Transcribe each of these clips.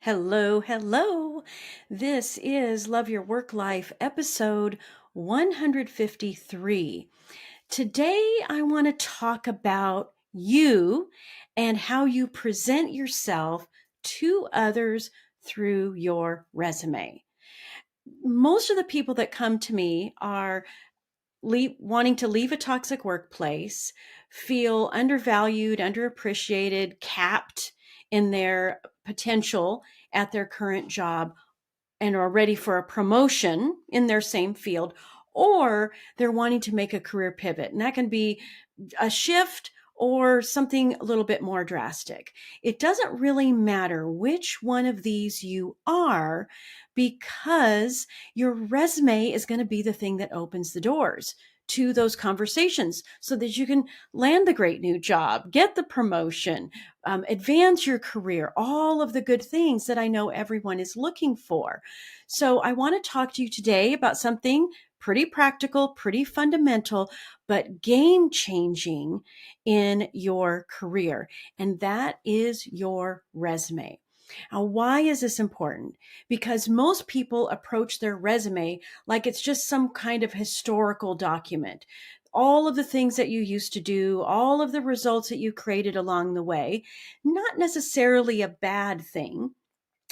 Hello, hello. This is Love Your Work Life episode 153. Today, I want to talk about you and how you present yourself to others through your resume. Most of the people that come to me are wanting to leave a toxic workplace, feel undervalued, underappreciated, capped in their potential at their current job, and are ready for a promotion in their same field, or they're wanting to make a career pivot. And that can be a shift or something a little bit more drastic. It doesn't really matter which one of these you are, because your resume is going to be the thing that opens the doors to those conversations so that you can land the great new job, get the promotion, advance your career, all of the good things that I know everyone is looking for. So I want to talk to you today about something pretty practical, pretty fundamental, but game changing in your career. And that is your resume. Now, why is this important? Because most people approach their resume like it's just some kind of historical document. All of the things that you used to do, all of the results that you created along the way, not necessarily a bad thing.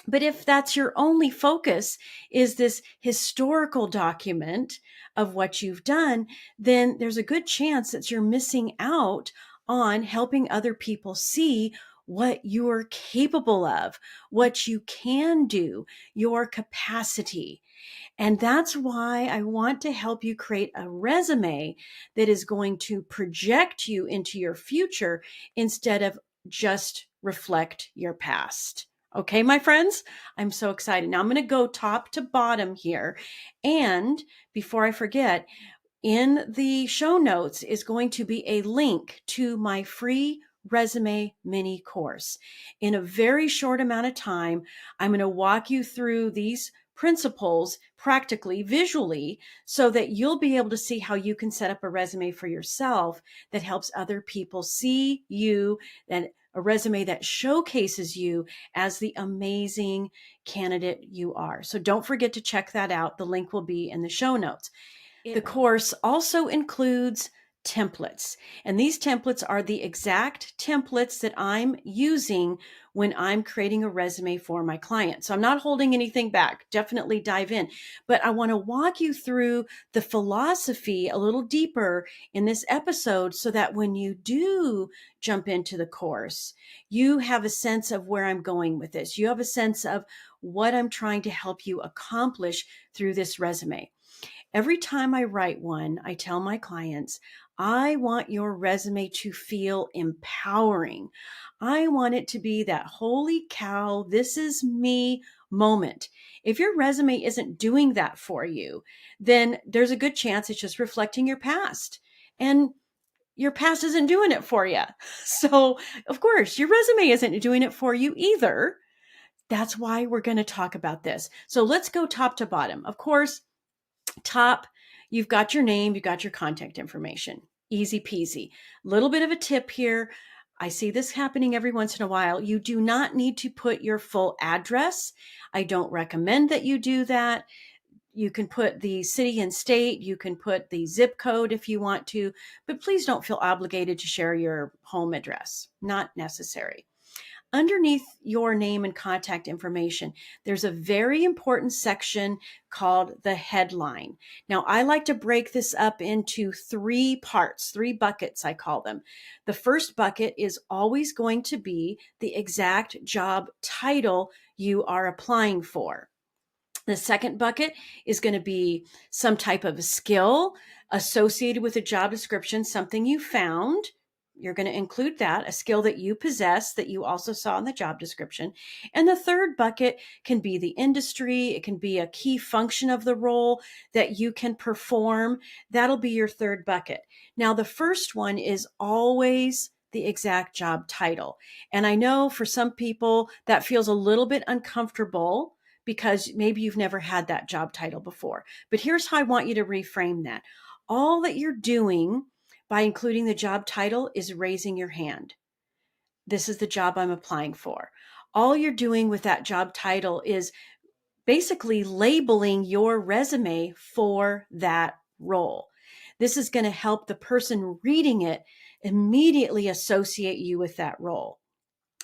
But if that's your only focus is this historical document of what you've done, then there's a good chance that you're missing out on helping other people see what you're capable of, what you can do, your capacity. And that's why I want to help you create a resume that is going to project you into your future instead of just reflect your past. Okay, my friends, I'm so excited. Now I'm going to go top to bottom here. And before I forget, in the show notes is going to be a link to my free resume mini course. In a very short amount of time, I'm going to walk you through these principles practically, visually, so that you'll be able to see how you can set up a resume for yourself that helps other people see you, and a resume that showcases you as the amazing candidate you are. So don't forget to check that out. The link will be in the show notes. The course also includes templates, and these templates are the exact templates that I'm using when I'm creating a resume for my client. So I'm not holding anything back. Definitely dive in. But I want to walk you through the philosophy a little deeper in this episode so that when you do jump into the course, you have a sense of where I'm going with this. You have a sense of what I'm trying to help you accomplish through this resume. Every time I write one, I tell my clients, I want your resume to feel empowering. I want it to be that holy cow, this is me moment. If your resume isn't doing that for you, then there's a good chance it's just reflecting your past. And your past isn't doing it for you. So, of course, your resume isn't doing it for you either. That's why we're going to talk about this. So let's go top to bottom. Of course, top, you've got your name, you've got your contact information. Easy peasy. Little bit of a tip here. I see this happening every once in a while. You do not need to put your full address. I don't recommend that you do that. You can put the city and state, you can put the zip code if you want to, but please don't feel obligated to share your home address. Not necessary. Underneath your name and contact information, there's a very important section called the headline. Now, I like to break this up into three parts, three buckets, I call them. The first bucket is always going to be the exact job title you are applying for. The second bucket is going to be some type of a skill associated with a job description, something you found. You're going to include that, a skill that you possess that you also saw in the job description. And the third bucket can be the industry. It can be a key function of the role that you can perform. That'll be your third bucket. Now, the first one is always the exact job title. And I know for some people that feels a little bit uncomfortable because maybe you've never had that job title before. But here's how I want you to reframe that. All that you're doing by including the job title is raising your hand. This is the job I'm applying for. All you're doing with that job title is basically labeling your resume for that role. This is going to help the person reading it immediately associate you with that role.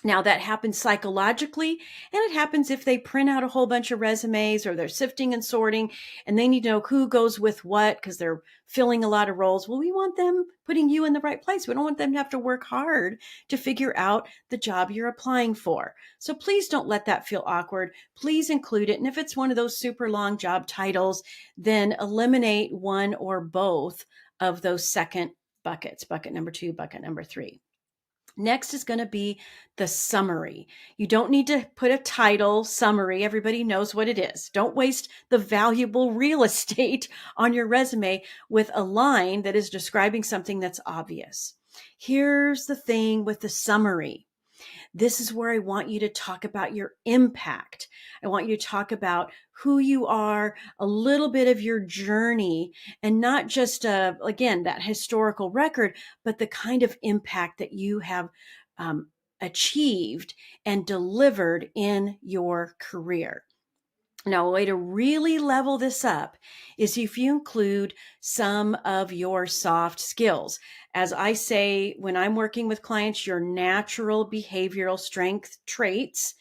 Now, that happens psychologically, and it happens if they print out a whole bunch of resumes or they're sifting and sorting and they need to know who goes with what because they're filling a lot of roles. Well, we want them putting you in the right place. We don't want them to have to work hard to figure out the job you're applying for. So please don't let that feel awkward. Please include it. And if it's one of those super long job titles, then eliminate one or both of those second buckets, bucket number 2, bucket number 3. Next is going to be the summary. You don't need to put a title summary. Everybody knows what it is. Don't waste the valuable real estate on your resume with a line that is describing something that's obvious. Here's the thing with the summary. This is where I want you to talk about your impact. I want you to talk about who you are, a little bit of your journey, and not just, again, that historical record, but the kind of impact that you have achieved and delivered in your career. Now, a way to really level this up is if you include some of your soft skills. As I say, when I'm working with clients, your natural behavioral strength traits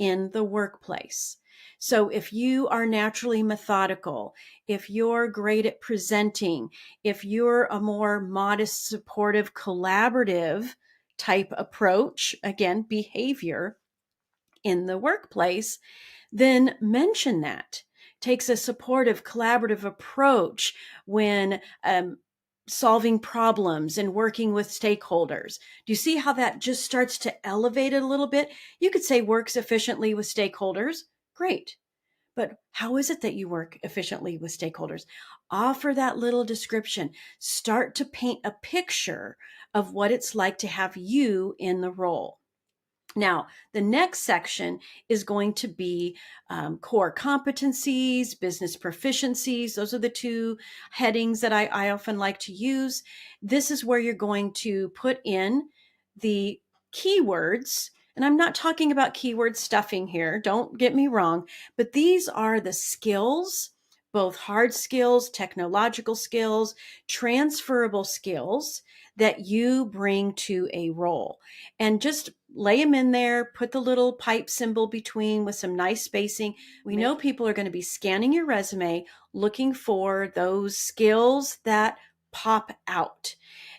in the workplace. So if you are naturally methodical, if you're great at presenting, if you're a more modest, supportive, collaborative type approach, again, behavior in the workplace, then mention that. Takes a supportive, collaborative approach when solving problems and working with stakeholders. Do you see how that just starts to elevate it a little bit? You could say works efficiently with stakeholders. Great. But how is it that you work efficiently with stakeholders? Offer that little description. Start to paint a picture of what it's like to have you in the role. Now, the next section is going to be core competencies, business proficiencies. Those are the two headings that I often like to use. This is where you're going to put in the keywords. And I'm not talking about keyword stuffing here. Don't get me wrong. But these are the skills, both hard skills, technological skills, transferable skills that you bring to a role. And just lay them in there, put the little pipe symbol between with some nice spacing. We know people are going to be scanning your resume, looking for those skills that pop out.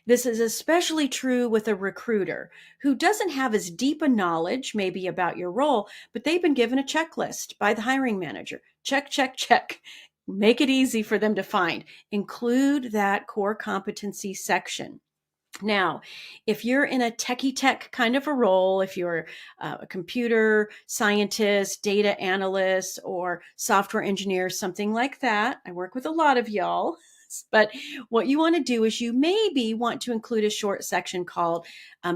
This is especially true with a recruiter who doesn't have as deep a knowledge maybe about your role, but they've been given a checklist by the hiring manager. Check, check, check. Make it easy for them to find. Include that core competency section. Now, if you're in a techie tech kind of a role, if you're a computer scientist, data analyst, or software engineer, something like that, I work with a lot of y'all. But what you want to do is you maybe want to include a short section called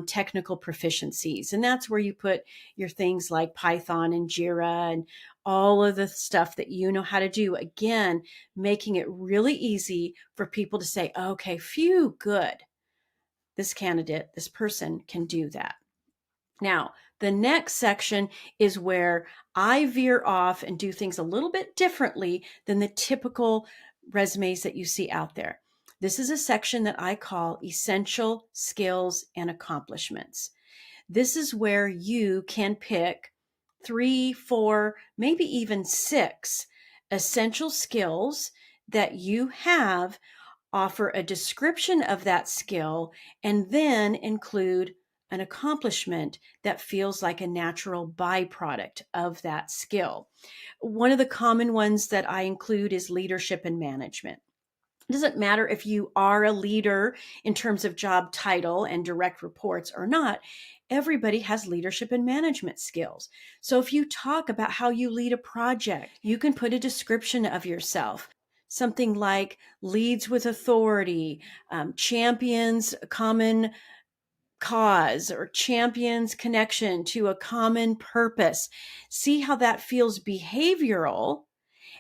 technical proficiencies. And that's where you put your things like Python and Jira and all of the stuff that you know how to do. Again, making it really easy for people to say, okay, phew, good. This candidate, this person can do that. Now, the next section is where I veer off and do things a little bit differently than the typical resumes that you see out there. This is a section that I call essential skills and accomplishments. This is where you can pick 3, 4, maybe even 6 essential skills that you have, offer a description of that skill, and then include an accomplishment that feels like a natural byproduct of that skill. One of the common ones that I include is leadership and management. It doesn't matter if you are a leader in terms of job title and direct reports or not. Everybody has leadership and management skills. So if you talk about how you lead a project, you can put a description of yourself. Something like leads with authority, champions a common cause, or champions connection to a common purpose. See how that feels behavioral.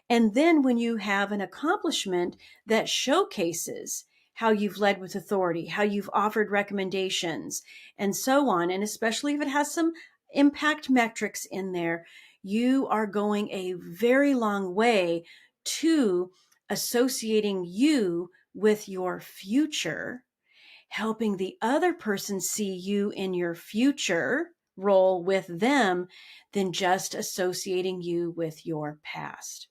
And then when you have an accomplishment that showcases how you've led with authority, how you've offered recommendations, and so on, and especially if it has some impact metrics in there, you are going a very long way to associating you with your future, helping the other person see you in your future role with them than just associating you with your past.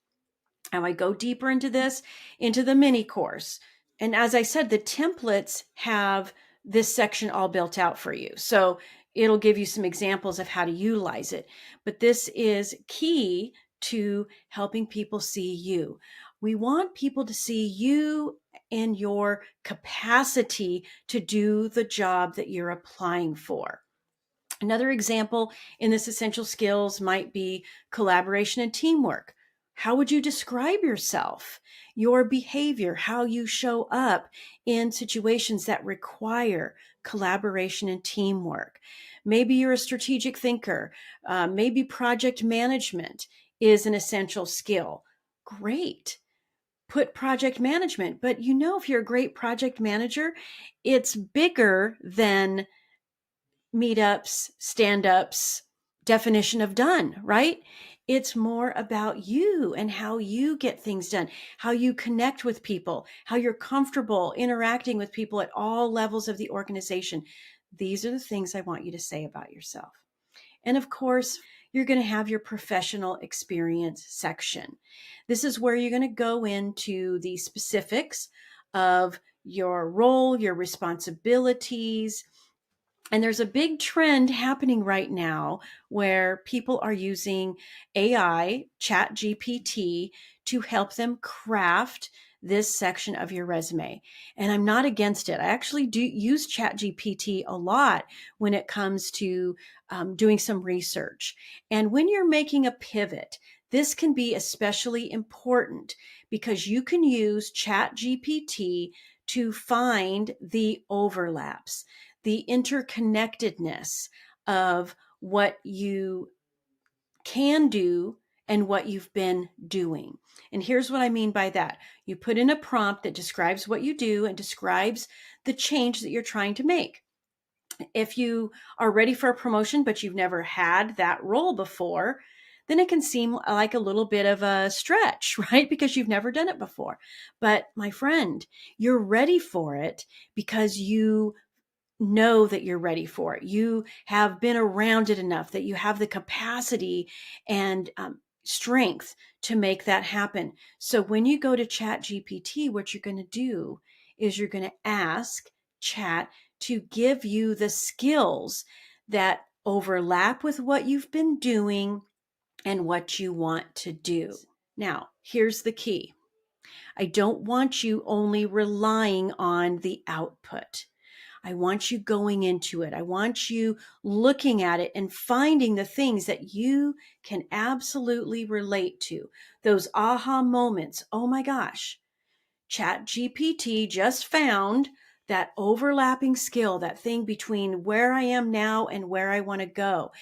Now I go deeper into this, into the mini course. And as I said, the templates have this section all built out for you. So it'll give you some examples of how to utilize it. But this is key to helping people see you. We want people to see you and your capacity to do the job that you're applying for. Another example in this essential skills might be collaboration and teamwork. How would you describe yourself, your behavior, how you show up in situations that require collaboration and teamwork? Maybe you're a strategic thinker. Maybe project management is an essential skill. Great. Put project management. But if you're a great project manager, it's bigger than meetups, stand-ups, definition of done, right? It's more about you and how you get things done, how you connect with people, how you're comfortable interacting with people at all levels of the organization. These are the things I want you to say about yourself. And of course, you're going to have your professional experience section. This is where you're going to go into the specifics of your role, your responsibilities. And there's a big trend happening right now where people are using AI, Chat GPT, to help them craft this section of your resume. And I'm not against it. I actually do use Chat GPT a lot when it comes to doing some research. And when you're making a pivot, this can be especially important because you can use Chat GPT to find the overlaps, the interconnectedness of what you can do and what you've been doing. And here's what I mean by that. You put in a prompt that describes what you do and describes the change that you're trying to make. If you are ready for a promotion, but you've never had that role before, then it can seem like a little bit of a stretch, right? Because you've never done it before. But my friend, you're ready for it because you know that you're ready for it. You have been around it enough that you have the capacity and strength to make that happen. So when you go to Chat GPT, what you're going to do is you're going to ask Chat to give you the skills that overlap with what you've been doing and what you want to do. Now, here's the key. I don't want you only relying on the output. I want you going into it. I want you looking at it and finding the things that you can absolutely relate to. Those aha moments. Oh my gosh, Chat GPT just found that overlapping skill, that thing between where I am now and where I want to go.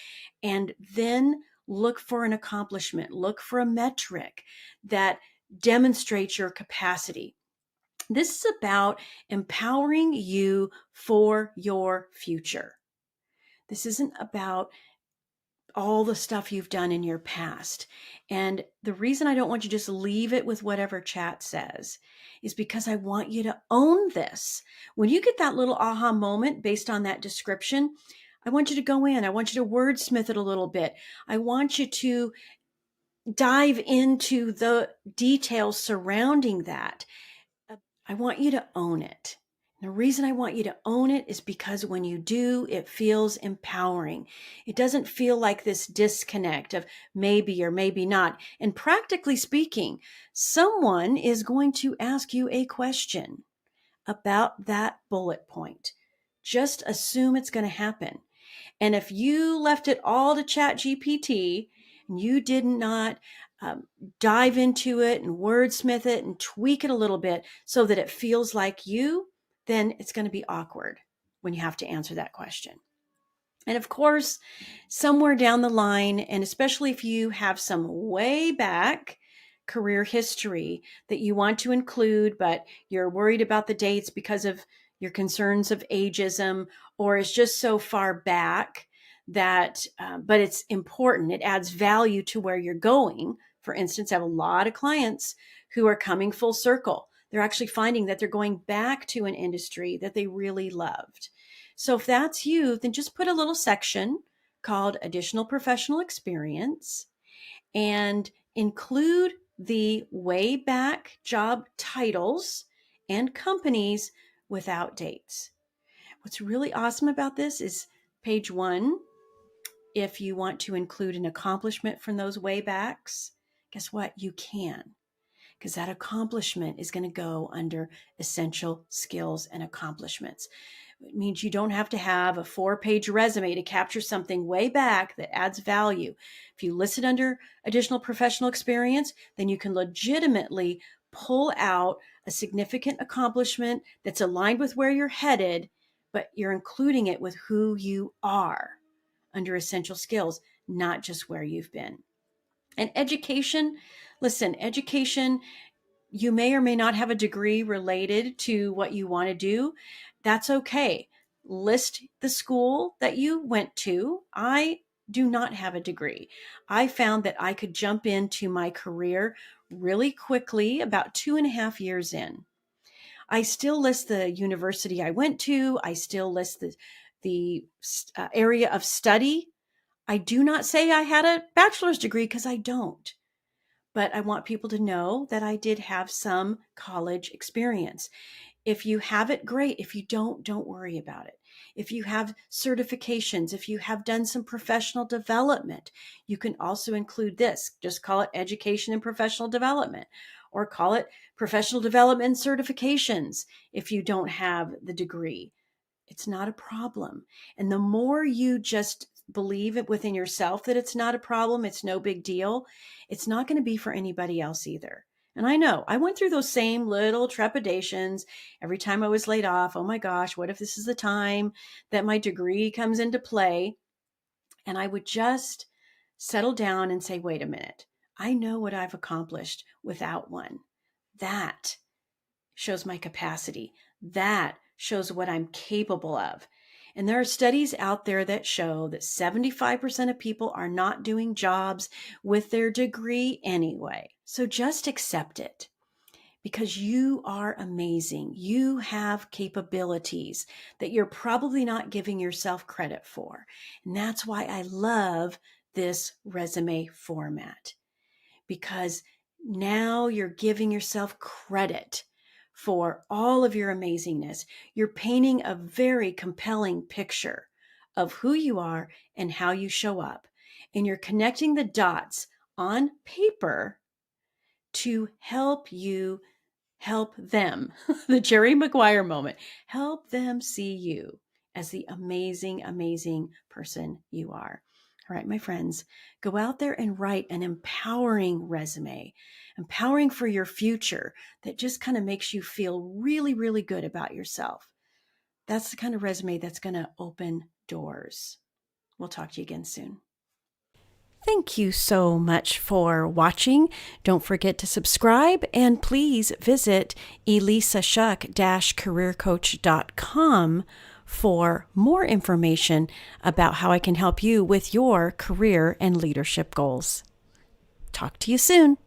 And then look for an accomplishment, look for a metric that demonstrates your capacity. This is about empowering you for your future. This isn't about all the stuff you've done in your past. And the reason I don't want you to just leave it with whatever Chat says is because I want you to own this. When you get that little aha moment based on that description, I want you to go in. I want you to wordsmith it a little bit. I want you to dive into the details surrounding that. I want you to own it. And the reason I want you to own it is because when you do, it feels empowering. It doesn't feel like this disconnect of maybe or maybe not. And practically speaking, someone is going to ask you a question about that bullet point. Just assume it's going to happen. And if you left it all to Chat GPT and you did not dive into it and wordsmith it and tweak it a little bit so that it feels like you, then it's going to be awkward when you have to answer that question. And of course, somewhere down the line, and especially if you have some way back career history that you want to include, but you're worried about the dates because of your concerns of ageism, or it's just so far back but it's important. It adds value to where you're going. For instance, I have a lot of clients who are coming full circle. They're actually finding that they're going back to an industry that they really loved. So if that's you, then just put a little section called additional professional experience and include the way back job titles and companies without dates. What's really awesome about this is page 1. If you want to include an accomplishment from those way backs, guess what? You can, because that accomplishment is going to go under essential skills and accomplishments. It means you don't have to have a 4-page resume to capture something way back that adds value. If you list it under additional professional experience, then you can legitimately pull out a significant accomplishment that's aligned with where you're headed, but you're including it with who you are under essential skills, not just where you've been. And education, listen, education, you may or may not have a degree related to what you want to do. That's okay. List the school that you went to. I do not have a degree. I found that I could jump into my career really quickly, about 2.5 years in. I still list the university I went to. I still list the area of study. I do not say I had a bachelor's degree because I don't. But I want people to know that I did have some college experience. If you have it, great. If you don't worry about it. If you have certifications, if you have done some professional development, you can also include this. Just call it education and professional development, or call it professional development certifications if you don't have the degree. It's not a problem. And the more you just believe it within yourself that it's not a problem, it's no big deal, it's not going to be for anybody else either. And I know I went through those same little trepidations every time I was laid off. Oh my gosh, what if this is the time that my degree comes into play? And I would just settle down and say, wait a minute, I know what I've accomplished without one. That shows my capacity. That shows what I'm capable of. And there are studies out there that show that 75% of people are not doing jobs with their degree anyway. So just accept it, because you are amazing. You have capabilities that you're probably not giving yourself credit for. And that's why I love this resume format, because now you're giving yourself credit for all of your amazingness. You're painting a very compelling picture of who you are and how you show up. And you're connecting the dots on paper to help you help them, the Jerry Maguire moment, help them see you as the amazing, amazing person you are. All right, my friends, go out there and write an empowering resume, empowering for your future, that just kind of makes you feel really, really good about yourself. That's the kind of resume that's going to open doors. We'll talk to you again soon. Thank you so much for watching. Don't forget to subscribe, and please visit elissashuck-careercoach.com for more information about how I can help you with your career and leadership goals. Talk to you soon.